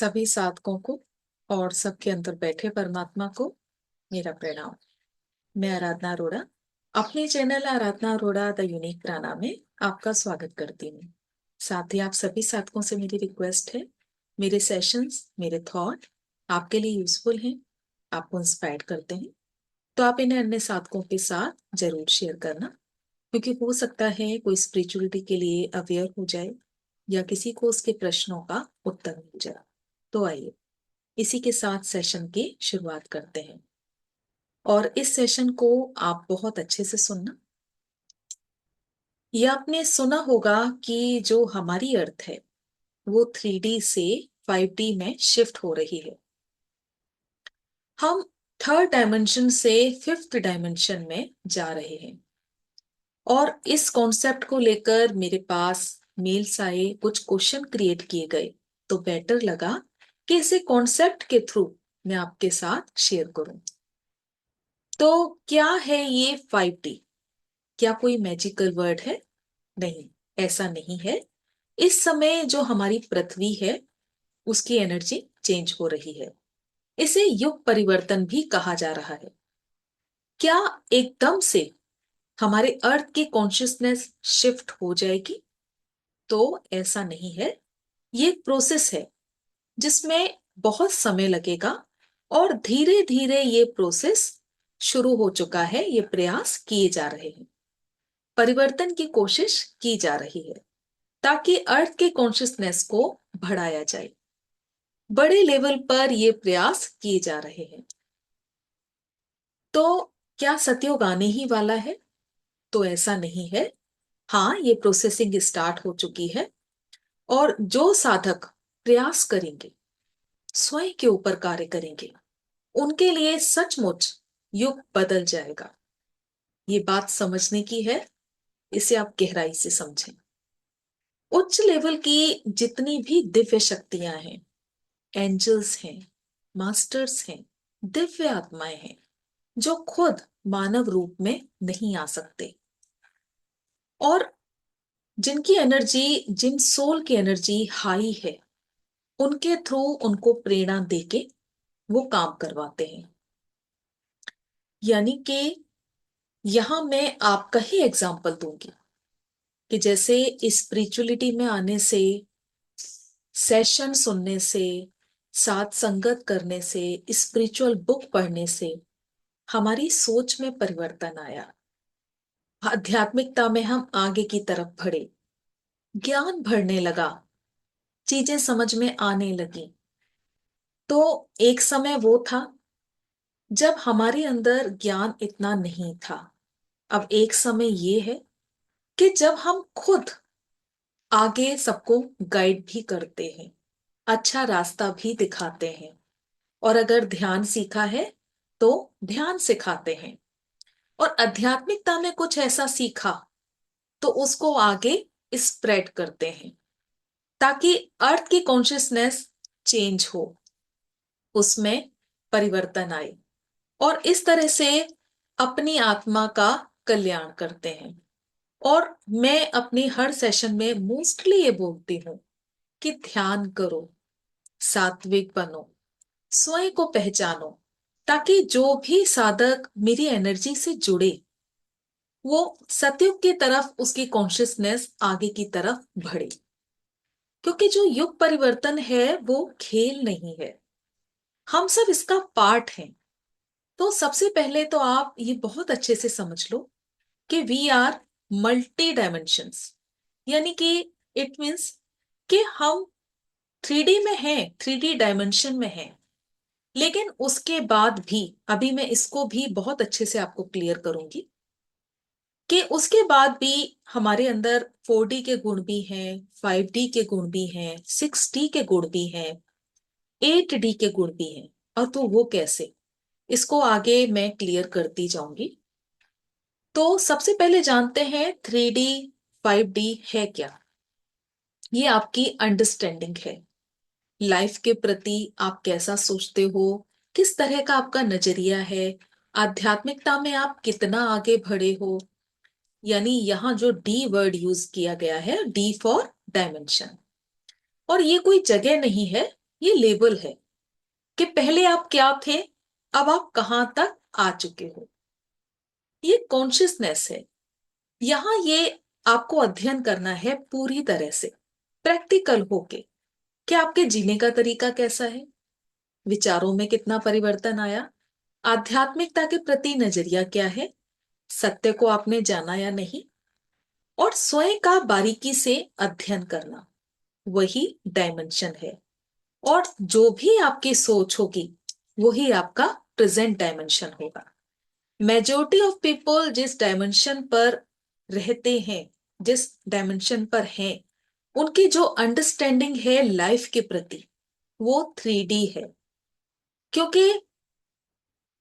सभी साधकों को और सबके अंदर बैठे परमात्मा को मेरा प्रणाम। मैं आराधना अरोड़ा अपने channel Aradhana Arora the unique प्राणा में आपका स्वागत करती हूँ। साथ ही आप सभी साधकों से मेरी रिक्वेस्ट है, मेरे सेशंस, मेरे थॉट आपके लिए यूजफुल हैं, आपको इंस्पायर करते हैं, तो आप इन्हें अन्य साधकों के साथ जरूर शेयर करना, क्योंकि हो सकता है कोई स्पिरिचुअलिटी के लिए अवेयर हो जाए या किसी को उसके प्रश्नों का उत्तर मिल जाए। तो आइए इसी के साथ सेशन की शुरुआत करते हैं और इस सेशन को आप बहुत अच्छे से सुनना। यह आपने सुना होगा कि जो हमारी अर्थ है वो 3D से 5D में शिफ्ट हो रही है। हम थर्ड डायमेंशन से फिफ्थ डायमेंशन में जा रहे हैं और इस कॉन्सेप्ट को लेकर मेरे पास मेल्स आए, कुछ क्वेश्चन क्रिएट किए गए, तो बेटर लगा कि इसे कॉन्सेप्ट के थ्रू मैं आपके साथ शेयर करूं। तो क्या है ये 5D? क्या कोई मैजिकल वर्ड है? नहीं, ऐसा नहीं है। इस समय जो हमारी पृथ्वी है उसकी एनर्जी चेंज हो रही है। इसे युग परिवर्तन भी कहा जा रहा है। क्या एकदम से हमारे अर्थ की कॉन्शियसनेस शिफ्ट हो जाएगी? तो ऐसा नहीं है। ये एक प्रोसेस है जिसमें बहुत समय लगेगा और धीरे धीरे ये प्रोसेस शुरू हो चुका है। ये प्रयास किए जा रहे हैं, परिवर्तन की कोशिश की जा रही है ताकि अर्थ के कॉन्शियसनेस को बढ़ाया जाए। बड़े लेवल पर ये प्रयास किए जा रहे हैं। तो क्या सतयुग आने ही वाला है? तो ऐसा नहीं है। हाँ, ये प्रोसेसिंग स्टार्ट हो चुकी है और जो साधक प्रयास करेंगे, स्वयं के ऊपर कार्य करेंगे, उनके लिए सचमुच युग बदल जाएगा। ये बात समझने की है, इसे आप गहराई से समझें। उच्च लेवल की जितनी भी दिव्य शक्तियां हैं, एंजल्स हैं, मास्टर्स हैं, दिव्य आत्माएं हैं, जो खुद मानव रूप में नहीं आ सकते और जिनकी एनर्जी, जिन सोल की एनर्जी हाई है, उनके थ्रू उनको प्रेरणा देके वो काम करवाते हैं। यानी कि यहां मैं आपका ही एग्जाम्पल दूंगी कि जैसे स्पिरिचुअलिटी में आने से, सेशन सुनने से, साथ संगत करने से, स्पिरिचुअल बुक पढ़ने से हमारी सोच में परिवर्तन आया, आध्यात्मिकता में हम आगे की तरफ बढ़े, ज्ञान बढ़ने लगा, चीजें समझ में आने लगी। तो एक समय वो था जब हमारे अंदर ज्ञान इतना नहीं था। अब एक समय ये है कि जब हम खुद आगे सबको गाइड भी करते हैं, अच्छा रास्ता भी दिखाते हैं, और अगर ध्यान सीखा है तो ध्यान सिखाते हैं, और आध्यात्मिकता में कुछ ऐसा सीखा तो उसको आगे स्प्रेड करते हैं ताकि अर्थ की कॉन्शियसनेस चेंज हो, उसमें परिवर्तन आए, और इस तरह से अपनी आत्मा का कल्याण करते हैं। और मैं अपने हर सेशन में मोस्टली ये बोलती हूँ कि ध्यान करो, सात्विक बनो, स्वयं को पहचानो, ताकि जो भी साधक मेरी एनर्जी से जुड़े वो सतयुग की तरफ उसकी कॉन्शियसनेस आगे की तरफ बढ़े। क्योंकि जो युग परिवर्तन है वो खेल नहीं है, हम सब इसका पार्ट हैं। तो सबसे पहले तो आप ये बहुत अच्छे से समझ लो कि वी आर मल्टी डायमेंशंस। यानी कि इट मीन्स कि हम 3D में हैं, 3D डायमेंशन में हैं, लेकिन उसके बाद भी, अभी मैं इसको भी बहुत अच्छे से आपको क्लियर करूंगी कि उसके बाद भी हमारे अंदर 4D के गुण भी हैं, 5D के गुण भी हैं, 6D के गुण भी हैं, 8D के गुण भी हैं। और तो वो कैसे, इसको आगे मैं क्लियर करती जाऊंगी। तो सबसे पहले जानते हैं 3D 5D है क्या। ये आपकी अंडरस्टैंडिंग है, लाइफ के प्रति आप कैसा सोचते हो, किस तरह का आपका नजरिया है, आध्यात्मिकता में आप कितना आगे बढ़े हो। यानी यहाँ जो डी वर्ड यूज किया गया है, डी फॉर डायमेंशन, और ये कोई जगह नहीं है, ये लेबल है कि पहले आप क्या थे, अब आप कहां तक आ चुके हो। ये कॉन्शियसनेस है। यहां ये आपको अध्ययन करना है पूरी तरह से, प्रैक्टिकल होके, कि आपके जीने का तरीका कैसा है, विचारों में कितना परिवर्तन आया, आध्यात्मिकता के प्रति नजरिया क्या है, सत्य को आपने जाना या नहीं, और स्वयं का बारीकी से अध्ययन करना, वही डायमेंशन है। और जो भी आपकी सोच होगी वही आपका प्रेजेंट डायमेंशन होगा। मेजोरिटी ऑफ पीपल जिस डायमेंशन पर रहते हैं, जिस डायमेंशन पर हैं, उनकी जो अंडरस्टैंडिंग है लाइफ के प्रति, वो 3D है। क्योंकि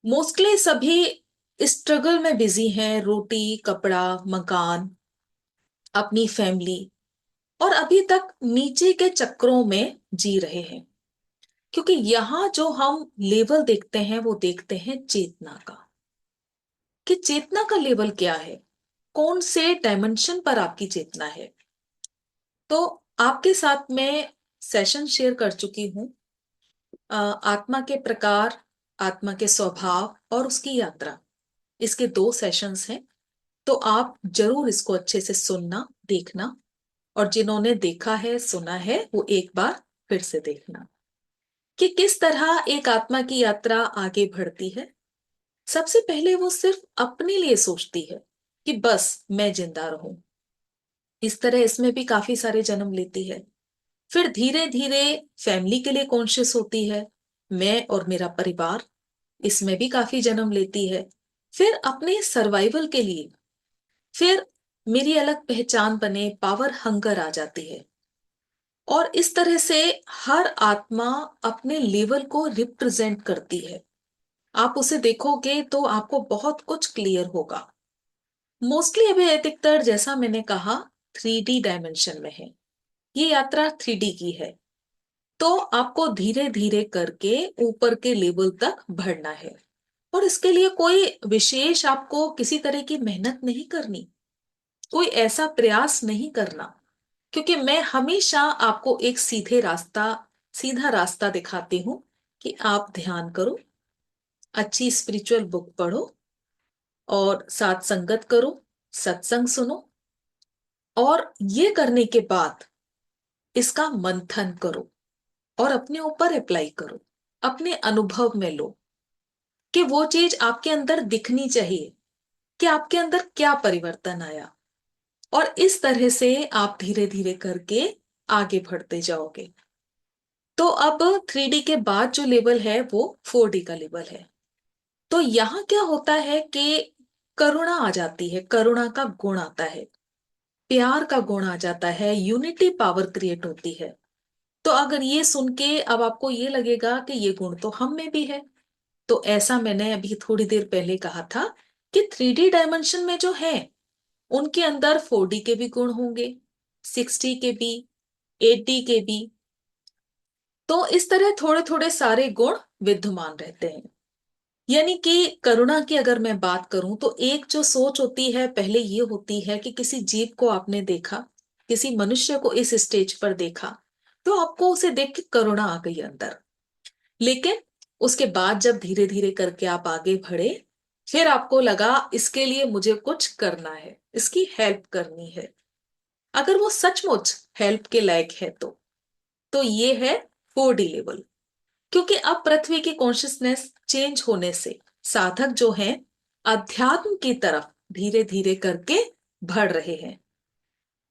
मोस्टली सभी स्ट्रगल में बिजी हैं, रोटी कपड़ा मकान, अपनी फैमिली, और अभी तक नीचे के चक्रों में जी रहे हैं। क्योंकि यहां जो हम लेवल देखते हैं वो देखते हैं चेतना का, कि चेतना का लेवल क्या है, कौन से डायमेंशन पर आपकी चेतना है। तो आपके साथ मैं सेशन शेयर कर चुकी हूं, आत्मा के प्रकार, आत्मा के स्वभाव और उसकी यात्रा, इसके 2 सेशंस हैं। तो आप जरूर इसको अच्छे से सुनना, देखना, और जिन्होंने देखा है सुना है वो एक बार फिर से देखना, कि किस तरह एक आत्मा की यात्रा आगे बढ़ती है। सबसे पहले वो सिर्फ अपने लिए सोचती है कि बस मैं जिंदा रहूं, इस तरह इसमें भी काफी सारे जन्म लेती है। फिर धीरे धीरे फैमिली के लिए कॉन्शियस होती है, मैं और मेरा परिवार, इसमें भी काफी जन्म लेती है। फिर अपने सर्वाइवल के लिए, फिर मेरी अलग पहचान बने, पावर हंगर आ जाती है। और इस तरह से हर आत्मा अपने लेवल को रिप्रेजेंट करती है। आप उसे देखोगे तो आपको बहुत कुछ क्लियर होगा। मोस्टली अभी अधिकतर, जैसा मैंने कहा, 3D डायमेंशन में है। ये यात्रा 3D की है। तो आपको धीरे धीरे करके ऊपर के लेवल तक बढ़ना है, और इसके लिए कोई विशेष आपको किसी तरह की मेहनत नहीं करनी, कोई ऐसा प्रयास नहीं करना। क्योंकि मैं हमेशा आपको एक सीधा रास्ता दिखाती हूं, कि आप ध्यान करो, अच्छी स्पिरिचुअल बुक पढ़ो, और साथ संगत करो, सत्संग सुनो, और ये करने के बाद इसका मंथन करो और अपने ऊपर अप्लाई करो, अपने अनुभव में लो, कि वो चीज आपके अंदर दिखनी चाहिए, कि आपके अंदर क्या परिवर्तन आया। और इस तरह से आप धीरे धीरे करके आगे बढ़ते जाओगे। तो अब 3D के बाद जो लेवल है वो 4D का लेवल है। तो यहां क्या होता है कि करुणा आ जाती है, करुणा का गुण आता है, प्यार का गुण आ जाता है, यूनिटी पावर क्रिएट होती है। तो अगर ये सुन के अब आपको ये लगेगा कि ये गुण तो हम में भी है, तो ऐसा मैंने अभी थोड़ी देर पहले कहा था, कि 3D डायमेंशन में जो है उनके अंदर 4D के भी गुण होंगे, 6D के भी, 8D के भी। तो इस तरह थोड़े थोड़े सारे गुण विद्यमान रहते हैं। यानी कि करुणा की अगर मैं बात करूं तो एक जो सोच होती है पहले ये होती है कि किसी जीव को आपने देखा, किसी मनुष्य को इस स्टेज पर देखा, तो आपको उसे देख के करुणा आ गई अंदर। लेकिन उसके बाद जब धीरे धीरे करके आप आगे बढ़े, फिर आपको लगा इसके लिए मुझे कुछ करना है, इसकी हेल्प करनी है, अगर वो सचमुच हेल्प के लायक है तो ये है 4D लेवल। क्योंकि अब पृथ्वी की कॉन्शियसनेस चेंज होने से साधक जो हैं अध्यात्म की तरफ धीरे धीरे करके बढ़ रहे हैं,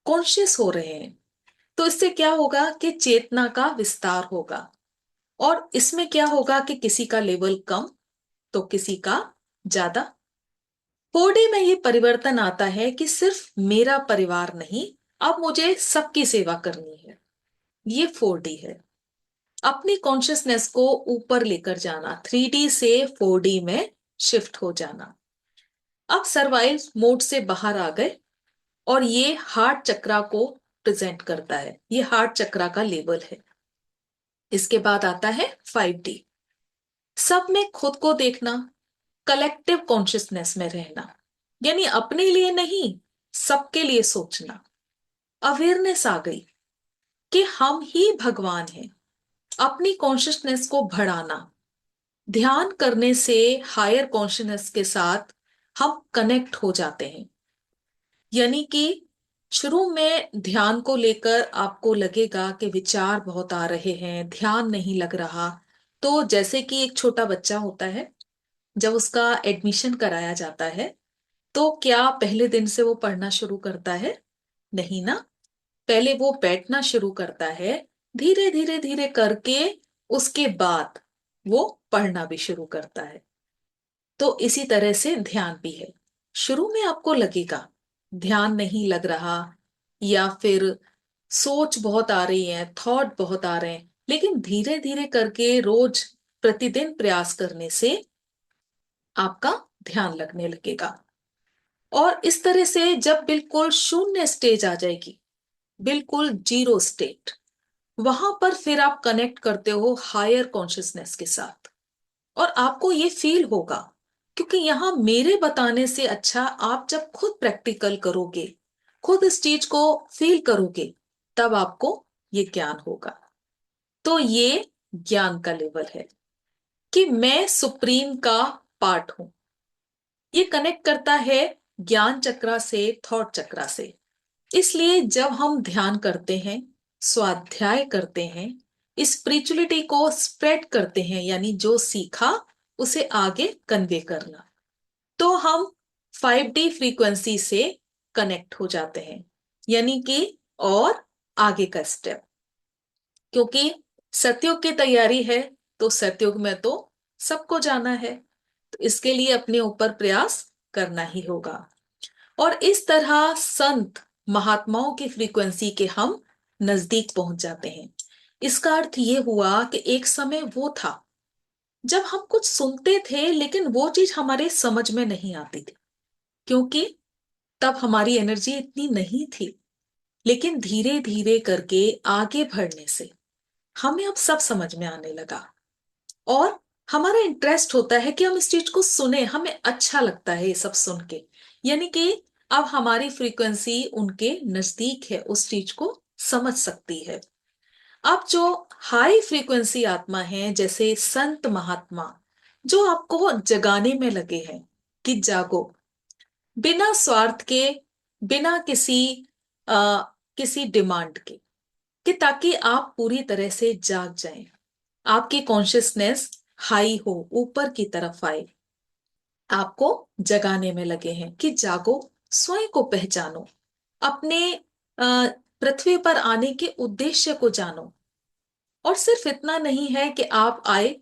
कॉन्शियस हो रहे हैं। तो इससे क्या होगा कि चेतना का विस्तार होगा, और इसमें क्या होगा कि किसी का लेवल कम तो किसी का ज्यादा। 4D में ये परिवर्तन आता है कि सिर्फ मेरा परिवार नहीं, अब मुझे सबकी सेवा करनी है। ये 4D है, अपनी कॉन्शियसनेस को ऊपर लेकर जाना, 3D से 4D में शिफ्ट हो जाना। अब सर्वाइव मोड से बाहर आ गए, और ये हार्ट चक्रा को प्रेजेंट करता है, ये हार्ट चक्रा का लेवल है। इसके बाद आता है 5D, सब में खुद को देखना, कलेक्टिव कॉन्शियसनेस में रहना, यानी अपने लिए नहीं, सबके लिए सोचना। अवेयरनेस आ गई कि हम ही भगवान हैं, अपनी कॉन्शियसनेस को बढ़ाना। ध्यान करने से हायर कॉन्शियसनेस के साथ हम कनेक्ट हो जाते हैं। यानी कि शुरू में ध्यान को लेकर आपको लगेगा कि विचार बहुत आ रहे हैं, ध्यान नहीं लग रहा। तो जैसे कि एक छोटा बच्चा होता है, जब उसका एडमिशन कराया जाता है, तो क्या पहले दिन से वो पढ़ना शुरू करता है? नहीं ना। पहले वो बैठना शुरू करता है, धीरे धीरे धीरे करके उसके बाद वो पढ़ना भी शुरू करता है। तो इसी तरह से ध्यान भी है। शुरू में आपको लगेगा ध्यान नहीं लग रहा, या फिर सोच बहुत आ रही है, थॉट बहुत आ रहे हैं, लेकिन धीरे धीरे करके रोज प्रतिदिन प्रयास करने से आपका ध्यान लगने लगेगा। और इस तरह से जब बिल्कुल शून्य स्टेज आ जाएगी, बिल्कुल जीरो स्टेट, वहां पर फिर आप कनेक्ट करते हो हायर कॉन्शियसनेस के साथ। और आपको ये फील होगा, क्योंकि यहां मेरे बताने से अच्छा आप जब खुद प्रैक्टिकल करोगे, खुद इस चीज को फील करोगे, तब आपको ये ज्ञान होगा। तो ये ज्ञान का लेवल है कि मैं सुप्रीम का पार्ट हूं। ये कनेक्ट करता है ज्ञान चक्रा से थॉट चक्रा से। इसलिए जब हम ध्यान करते हैं, स्वाध्याय करते हैं, स्पिरिचुअलिटी को स्प्रेड करते हैं, यानी जो सीखा उसे आगे कन्वे करना, तो हम 5D फ्रीक्वेंसी से कनेक्ट हो जाते हैं। यानी कि और आगे का स्टेप, क्योंकि सतयुग की तैयारी है, तो सतयुग में तो सबको जाना है, तो इसके लिए अपने ऊपर प्रयास करना ही होगा। और इस तरह संत महात्माओं की फ्रीक्वेंसी के हम नजदीक पहुंच जाते हैं। इसका अर्थ ये हुआ कि एक समय वो था जब हम कुछ सुनते थे, लेकिन वो चीज हमारे समझ में नहीं आती थी, क्योंकि तब हमारी एनर्जी इतनी नहीं थी। लेकिन धीरे धीरे करके आगे बढ़ने से हमें अब सब समझ में आने लगा, और हमारा इंटरेस्ट होता है कि हम इस चीज को सुने, हमें अच्छा लगता है ये सब सुन के। यानी कि अब हमारी फ्रीक्वेंसी उनके नजदीक है, उस चीज को समझ सकती है। अब जो हाई फ्रीक्वेंसी आत्मा है, जैसे संत महात्मा, जो आपको जगाने में लगे हैं कि जागो, बिना स्वार्थ के, बिना आ, किसी डिमांड के, कि ताकि आप पूरी तरह से जाग जाएं, आपकी कॉन्शियसनेस हाई हो, ऊपर की तरफ आए, आपको जगाने में लगे हैं कि जागो, स्वयं को पहचानो, अपने पृथ्वी पर आने के उद्देश्य को जानो। और सिर्फ इतना नहीं है कि आप आए,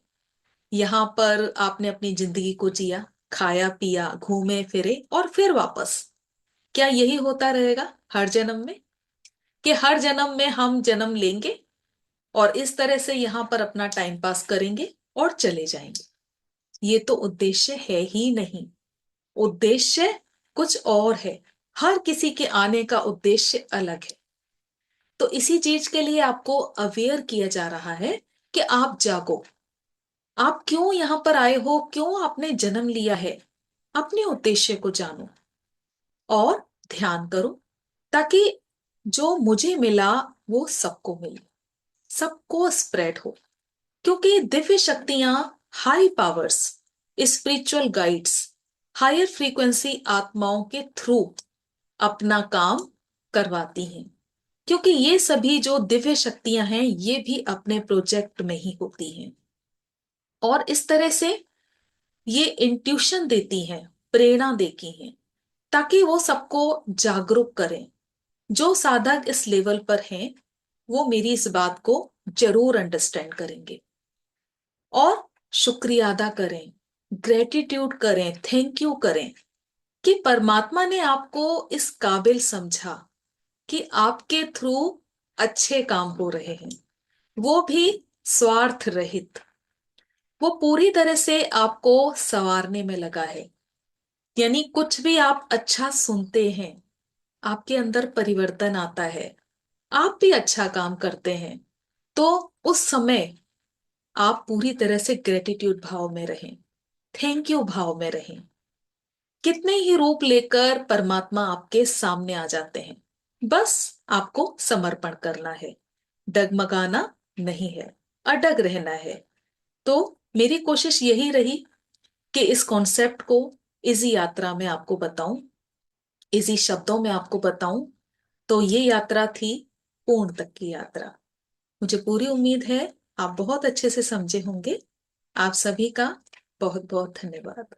यहां पर आपने अपनी जिंदगी को जिया, खाया पिया, घूमे फिरे और फिर वापस। क्या यही होता रहेगा हर जन्म में, कि हर जन्म में हम जन्म लेंगे और इस तरह से यहां पर अपना टाइम पास करेंगे और चले जाएंगे? ये तो उद्देश्य है ही नहीं। उद्देश्य कुछ और है। हर किसी के आने का उद्देश्य अलग है। तो इसी चीज के लिए आपको अवेयर किया जा रहा है कि आप जागो, आप क्यों यहां पर आए हो, क्यों आपने जन्म लिया है, अपने उद्देश्य को जानो और ध्यान करो, ताकि जो मुझे मिला वो सबको मिले, सबको स्प्रेड हो। क्योंकि दिव्य शक्तियां, high powers, spiritual guides, higher frequency आत्माओं के थ्रू अपना काम करवाती हैं। क्योंकि ये सभी जो दिव्य शक्तियां हैं, ये भी अपने प्रोजेक्ट में ही होती हैं, और इस तरह से ये इंट्यूशन देती हैं, प्रेरणा देती हैं, ताकि वो सबको जागरूक करें। जो साधक इस लेवल पर हैं, वो मेरी इस बात को जरूर अंडरस्टैंड करेंगे और शुक्रिया अदा करें, ग्रेटिट्यूड करें, थैंक यू करें, कि परमात्मा ने आपको इस काबिल समझा कि आपके थ्रू अच्छे काम हो रहे हैं, वो भी स्वार्थ रहित। वो पूरी तरह से आपको संवारने में लगा है। यानी कुछ भी आप अच्छा सुनते हैं, आपके अंदर परिवर्तन आता है, आप भी अच्छा काम करते हैं, तो उस समय आप पूरी तरह से ग्रेटिट्यूड भाव में रहें, थैंक यू भाव में रहें। कितने ही रूप लेकर परमात्मा आपके सामने आ जाते हैं, बस आपको समर्पण करना है, डगमगाना नहीं है। अडग रहना है। तो मेरी कोशिश यही रही कि इस कॉन्सेप्ट को इजी यात्रा में आपको बताऊं, इजी शब्दों में आपको बताऊं। तो ये यात्रा थी पूर्ण तक की यात्रा। मुझे पूरी उम्मीद है आप बहुत अच्छे से समझे होंगे। आप सभी का बहुत बहुत धन्यवाद।